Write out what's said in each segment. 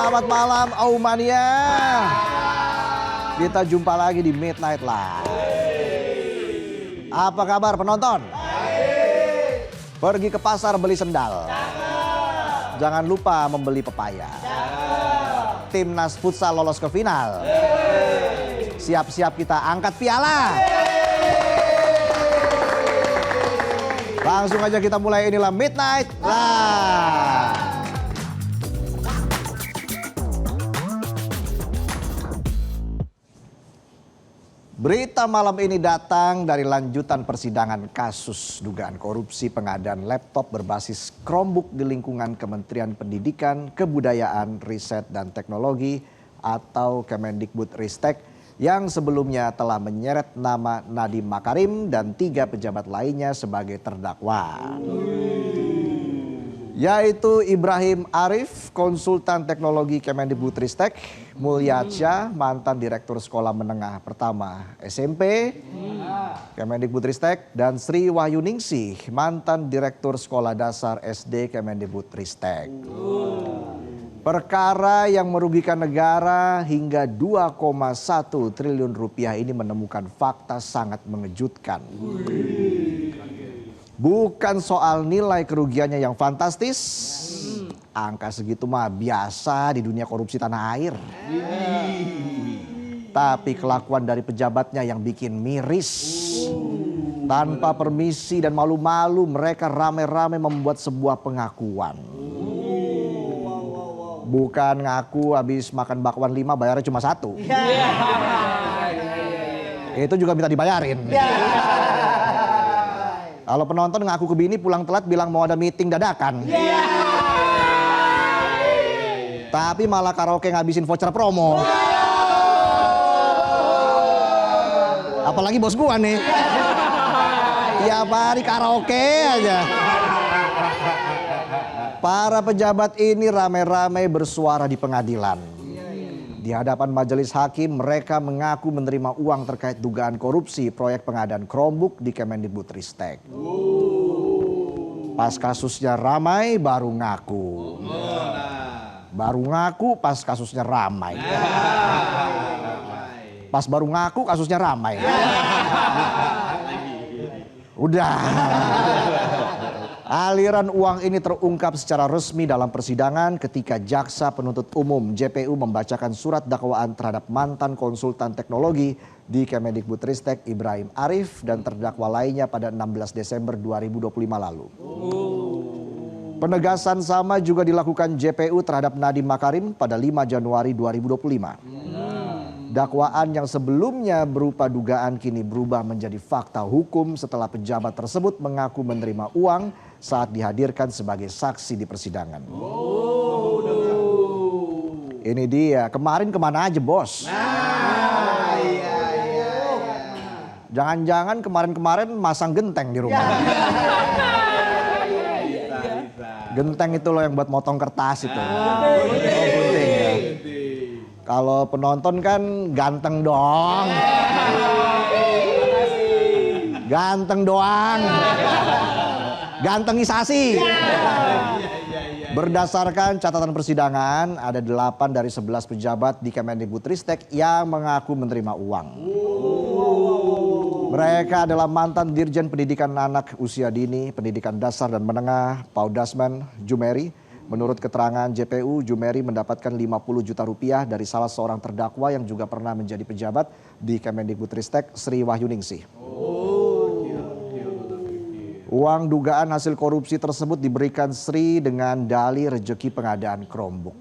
Selamat malam Aumania. Kita jumpa lagi di Midnight Live. Apa kabar penonton? Pergi ke pasar beli sendal. Jangan lupa membeli pepaya. Timnas futsal lolos ke final. Siap-siap kita angkat piala. Langsung aja kita mulai, inilah Midnight Live. Berita malam ini datang dari lanjutan persidangan kasus dugaan korupsi pengadaan laptop berbasis Chromebook di lingkungan Kementerian Pendidikan, Kebudayaan, Riset dan Teknologi atau Kemendikbudristek yang sebelumnya telah menyeret nama Nadiem Makarim dan 3 pejabat lainnya sebagai terdakwa. Yaitu Ibrahim Arif, konsultan teknologi Kemendikbudristek, Mulyatsyah, mantan direktur sekolah menengah pertama SMP Kemendikbudristek, dan Sri Wahyuningsih, mantan direktur sekolah dasar SD Kemendikbudristek. Perkara yang merugikan negara hingga 2,1 triliun rupiah ini menemukan fakta sangat mengejutkan. Bukan soal nilai kerugiannya yang fantastis, angka segitu mah biasa di dunia korupsi tanah air. Tapi kelakuan dari pejabatnya yang bikin miris. Tanpa permisi dan malu-malu mereka rame-rame membuat sebuah pengakuan. Bukan ngaku habis makan bakwan 5 bayarnya cuma 1. Itu juga minta dibayarin. Kalau penonton ngaku ke bini pulang telat bilang mau ada meeting dadakan. Tapi malah karaoke ngabisin voucher promo. Apalagi bos gua nih. Tiap hari karaoke aja. Para pejabat ini rame-rame bersuara di pengadilan. Di hadapan majelis hakim mereka mengaku menerima uang terkait dugaan korupsi proyek pengadaan Chromebook di Kemendikbudristek. Pas kasusnya ramai baru ngaku. Baru ngaku pas kasusnya ramai. Pas baru ngaku kasusnya ramai. Udah. Aliran uang ini terungkap secara resmi dalam persidangan ketika Jaksa Penuntut Umum JPU membacakan surat dakwaan terhadap mantan konsultan teknologi di Kemendikbudristek Ibrahim Arif dan terdakwa lainnya pada 16 Desember 2025 lalu. Penegasan sama juga dilakukan JPU terhadap Nadiem Makarim pada 5 Januari 2025. Dakwaan yang sebelumnya berupa dugaan kini berubah menjadi fakta hukum setelah pejabat tersebut mengaku menerima uang saat dihadirkan sebagai saksi di persidangan. Ini dia, kemarin kemana aja bos? Jangan-jangan kemarin-kemarin masang genteng di rumah. Genteng itu loh yang buat motong kertas itu. Gunting ya. Kalau penonton kan ganteng doang. Ganteng doang. Gantengisasi. Berdasarkan catatan persidangan, ada 8 dari 11 pejabat di Kemendikbudristek yang mengaku menerima uang. Mereka adalah mantan Dirjen Pendidikan Anak Usia Dini, Pendidikan Dasar dan Menengah, Paudasman Jumeri. Menurut keterangan JPU, Jumeri mendapatkan 50 juta rupiah dari salah seorang terdakwa yang juga pernah menjadi pejabat di Kemendikbudristek, Sri Wahyuningsih. Uang dugaan hasil korupsi tersebut diberikan Sri dengan dalih rejeki pengadaan Chromebook.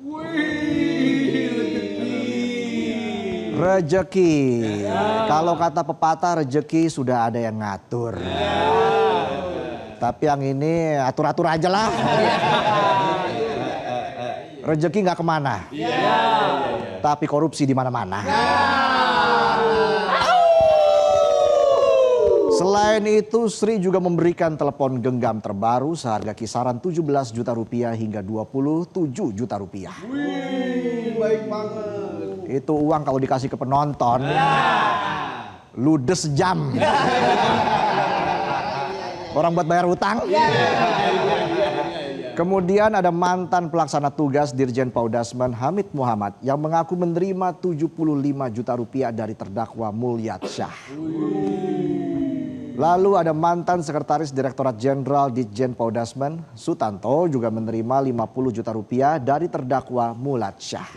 Rejeki, kalau kata pepatah rejeki sudah ada yang ngatur. Tapi yang ini atur-atur aja lah. Rejeki nggak kemana, tapi korupsi di mana-mana. Selain itu, Sri juga memberikan telepon genggam terbaru seharga kisaran 17 juta rupiah hingga 27 juta rupiah. Wih, baik banget. Itu uang kalau dikasih ke penonton, ludes jam. Orang buat bayar utang. Kemudian ada mantan pelaksana tugas Dirjen Paudasman Hamid Muhammad yang mengaku menerima 75 juta rupiah dari terdakwa Mulyad Syah. Lalu ada mantan Sekretaris Direktorat Jenderal Ditjen Paudasman Sutanto juga menerima 50 juta rupiah dari terdakwa Mulyad Syah.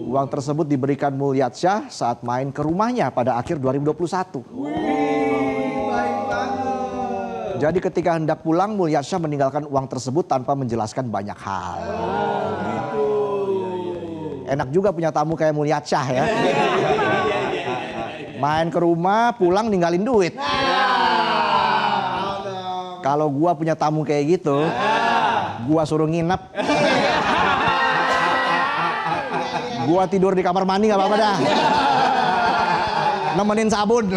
Uang tersebut diberikan Mulyad Syah saat main ke rumahnya pada akhir 2021. Jadi ketika hendak pulang, Mulyad Syah meninggalkan uang tersebut tanpa menjelaskan banyak hal. Enak juga punya tamu kayak Mulyad Syah ya. Main ke rumah, pulang ninggalin duit. Kalau gua punya tamu kayak gitu, gua suruh nginep. Gua tidur di kamar mandi gak apa-apa dah. Nemenin sabun.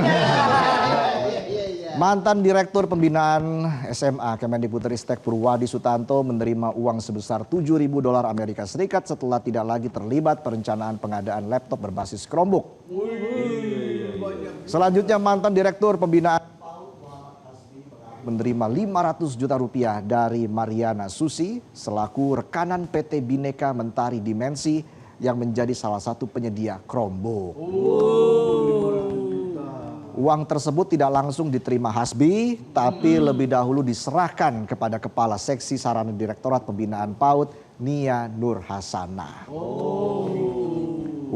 Mantan Direktur Pembinaan SMA Kemendikbudristek Purwadi Sutanto menerima uang sebesar $7.000 Amerika Serikat setelah tidak lagi terlibat perencanaan pengadaan laptop berbasis Chromebook. Selanjutnya mantan Direktur Pembinaan menerima 500 juta rupiah dari Mariana Susi selaku rekanan PT Bhinneka Mentari Dimensi yang menjadi salah satu penyedia Chromebook. Uang tersebut tidak langsung diterima Hasbi, tapi lebih dahulu diserahkan kepada Kepala Seksi Sarana Direktorat Pembinaan PAUD, Nia Nur Hasanah.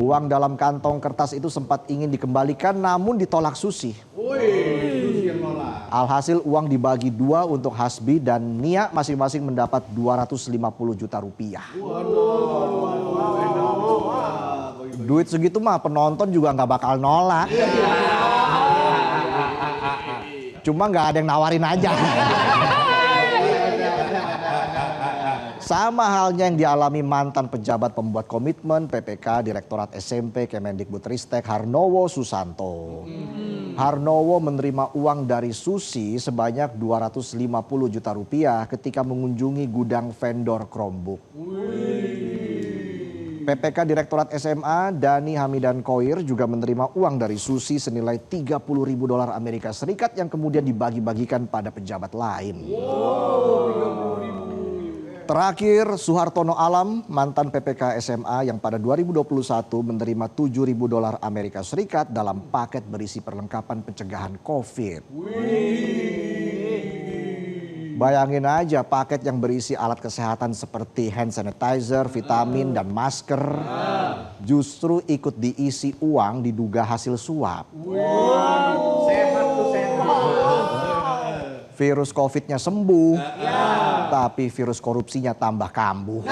Uang dalam kantong kertas itu sempat ingin dikembalikan namun ditolak Susi. Alhasil uang dibagi dua untuk Hasbi dan Nia masing-masing mendapat 250 juta rupiah. Duit segitu mah penonton juga nggak bakal nolak. Cuma nggak ada yang nawarin aja. Sama halnya yang dialami mantan pejabat pembuat komitmen PPK Direktorat SMP Kemendikbudristek Harnowo Susanto. Harnowo menerima uang dari Susi sebanyak 250 juta rupiah ketika mengunjungi gudang vendor Chromebook. PPK Direktorat SMA Dani Hamidan Koir juga menerima uang dari Susi senilai $30.000 Amerika Serikat yang kemudian dibagi-bagikan pada pejabat lain. Terakhir, Suhartono Alam, mantan PPK SMA yang pada 2021 menerima $7.000 Amerika Serikat dalam paket berisi perlengkapan pencegahan COVID. Bayangin aja paket yang berisi alat kesehatan seperti hand sanitizer, vitamin, dan masker justru ikut diisi uang diduga hasil suap. Virus COVID-nya sembuh, tapi virus korupsinya tambah kambuh.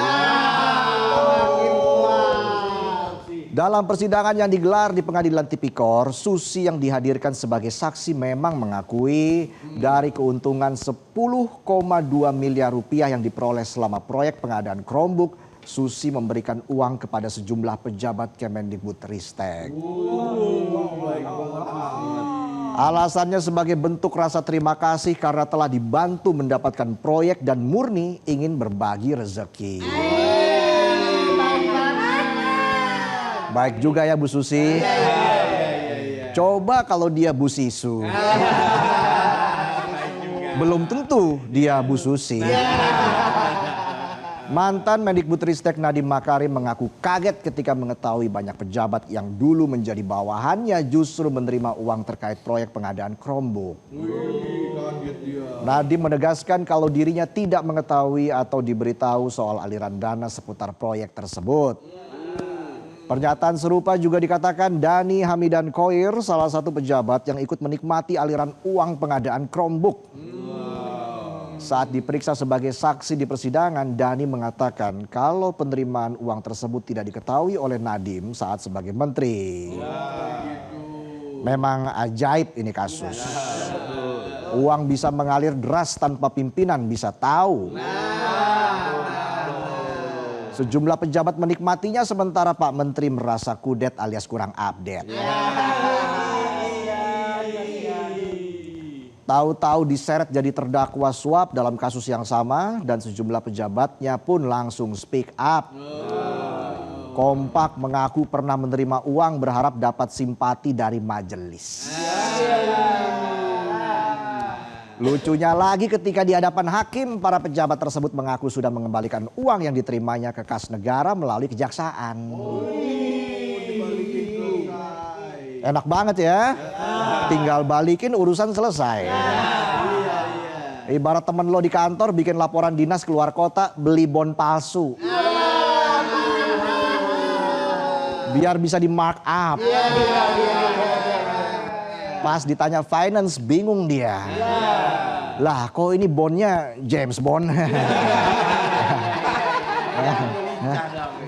Dalam persidangan yang digelar di Pengadilan Tipikor, Susi yang dihadirkan sebagai saksi memang mengakui dari keuntungan 10,2 miliar rupiah yang diperoleh selama proyek pengadaan Chromebook, Susi memberikan uang kepada sejumlah pejabat Kemendikbudristek. Alasannya sebagai bentuk rasa terima kasih karena telah dibantu mendapatkan proyek dan murni ingin berbagi rezeki. Baik juga ya Bu Susi. Coba kalau dia Bu Sisu. Belum tentu dia Bu Susi. Mantan Mendikbudristek Nadiem Makarim mengaku kaget ketika mengetahui banyak pejabat yang dulu menjadi bawahannya justru menerima uang terkait proyek pengadaan Chromebook. Nadiem menegaskan kalau dirinya tidak mengetahui atau diberitahu soal aliran dana seputar proyek tersebut. Pernyataan serupa juga dikatakan Dani Hamidan Koir, salah satu pejabat yang ikut menikmati aliran uang pengadaan Chromebook. Saat diperiksa sebagai saksi di persidangan, Dani mengatakan kalau penerimaan uang tersebut tidak diketahui oleh Nadiem saat sebagai menteri. Memang ajaib ini kasus. Uang bisa mengalir deras tanpa pimpinan bisa tahu. Sejumlah pejabat menikmatinya sementara Pak Menteri merasa kudet alias kurang update. Tahu-tahu diseret jadi terdakwa suap dalam kasus yang sama dan sejumlah pejabatnya pun langsung speak up. Kompak mengaku pernah menerima uang berharap dapat simpati dari majelis. Lucunya lagi ketika di hadapan hakim, para pejabat tersebut mengaku sudah mengembalikan uang yang diterimanya ke kas negara melalui kejaksaan. Enak banget ya, tinggal balikin urusan selesai. Ibarat temen lo di kantor bikin laporan dinas keluar kota beli bon palsu. Biar bisa di mark up. Pas ditanya finance bingung dia. Lah kok ini bonnya James Bond.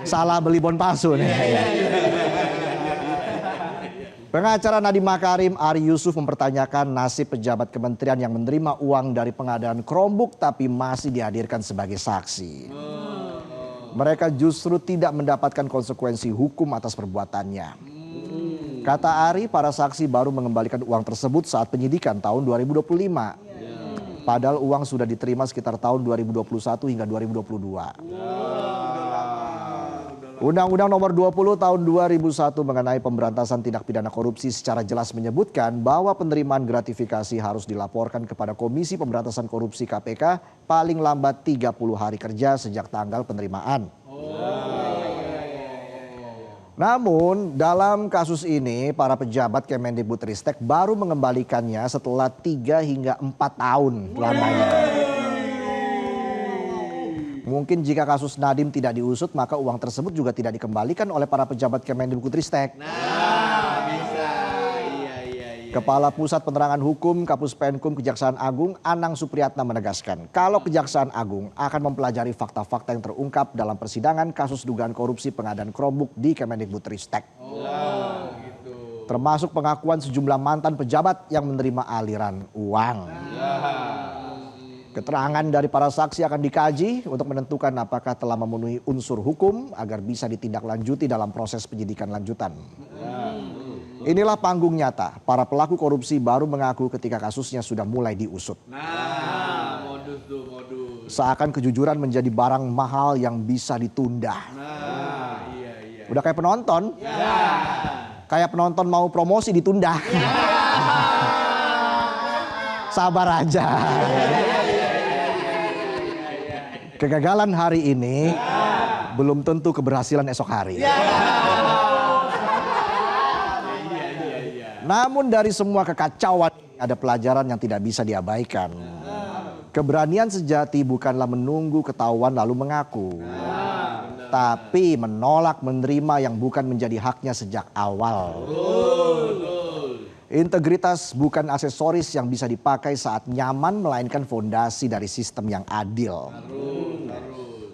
Salah beli bon palsu nih. Pengacara Nadiem Makarim, Ari Yusuf mempertanyakan nasib pejabat kementerian yang menerima uang dari pengadaan Chromebook tapi masih dihadirkan sebagai saksi. Mereka justru tidak mendapatkan konsekuensi hukum atas perbuatannya. Kata Ari, para saksi baru mengembalikan uang tersebut saat penyidikan tahun 2025. Padahal uang sudah diterima sekitar tahun 2021 hingga 2022. Undang-Undang Nomor 20 Tahun 2001 mengenai pemberantasan tindak pidana korupsi secara jelas menyebutkan bahwa penerimaan gratifikasi harus dilaporkan kepada Komisi Pemberantasan Korupsi KPK paling lambat 30 hari kerja sejak tanggal penerimaan. Namun dalam kasus ini para pejabat Kemendikbudristek baru mengembalikannya setelah 3 hingga 4 tahun lamanya. Mungkin jika kasus Nadiem tidak diusut maka uang tersebut juga tidak dikembalikan oleh para pejabat Kemendikbudristek. Kepala Pusat Penerangan Hukum Kapus Penkum Kejaksaan Agung Anang Supriyatna menegaskan kalau Kejaksaan Agung akan mempelajari fakta-fakta yang terungkap dalam persidangan kasus dugaan korupsi pengadaan Chromebook di Kemendikbudristek. Termasuk pengakuan sejumlah mantan pejabat yang menerima aliran uang. Keterangan dari para saksi akan dikaji untuk menentukan apakah telah memenuhi unsur hukum agar bisa ditindaklanjuti dalam proses penyidikan lanjutan. Inilah panggung nyata, para pelaku korupsi baru mengaku ketika kasusnya sudah mulai diusut. Modus tuh, modus. Seakan kejujuran menjadi barang mahal yang bisa ditunda. Iya. Udah kayak penonton. Kayak penonton mau promosi ditunda. Sabar aja. Kegagalan hari ini belum tentu keberhasilan esok hari. Namun dari semua kekacauan ada pelajaran yang tidak bisa diabaikan. Keberanian sejati bukanlah menunggu ketahuan lalu mengaku. Tapi menolak menerima yang bukan menjadi haknya sejak awal. Integritas bukan aksesoris yang bisa dipakai saat nyaman melainkan fondasi dari sistem yang adil.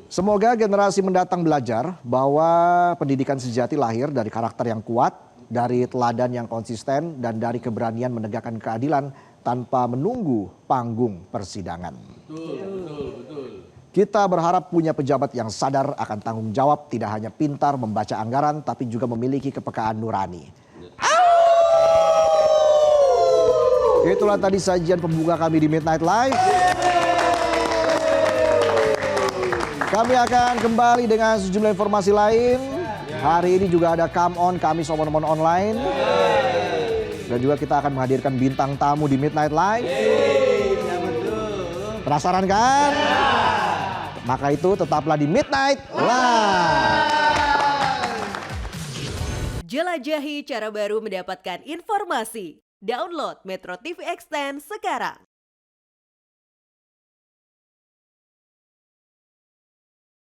Semoga generasi mendatang belajar bahwa pendidikan sejati lahir dari karakter yang kuat, dari teladan yang konsisten, dan dari keberanian menegakkan keadilan tanpa menunggu panggung persidangan. Betul. Kita berharap punya pejabat yang sadar akan tanggung jawab, tidak hanya pintar membaca anggaran, tapi juga memiliki kepekaan nurani. Itulah tadi sajian pembuka kami di Midnight Live. Kami akan kembali dengan sejumlah informasi lain. Hari ini juga ada Come On Kamis Omon-Omon Online. Dan juga kita akan menghadirkan bintang tamu di Midnight Live. Penasaran kan? Maka itu tetaplah di Midnight Live. Jelajahi cara baru mendapatkan informasi. Download Metro TV Extend sekarang.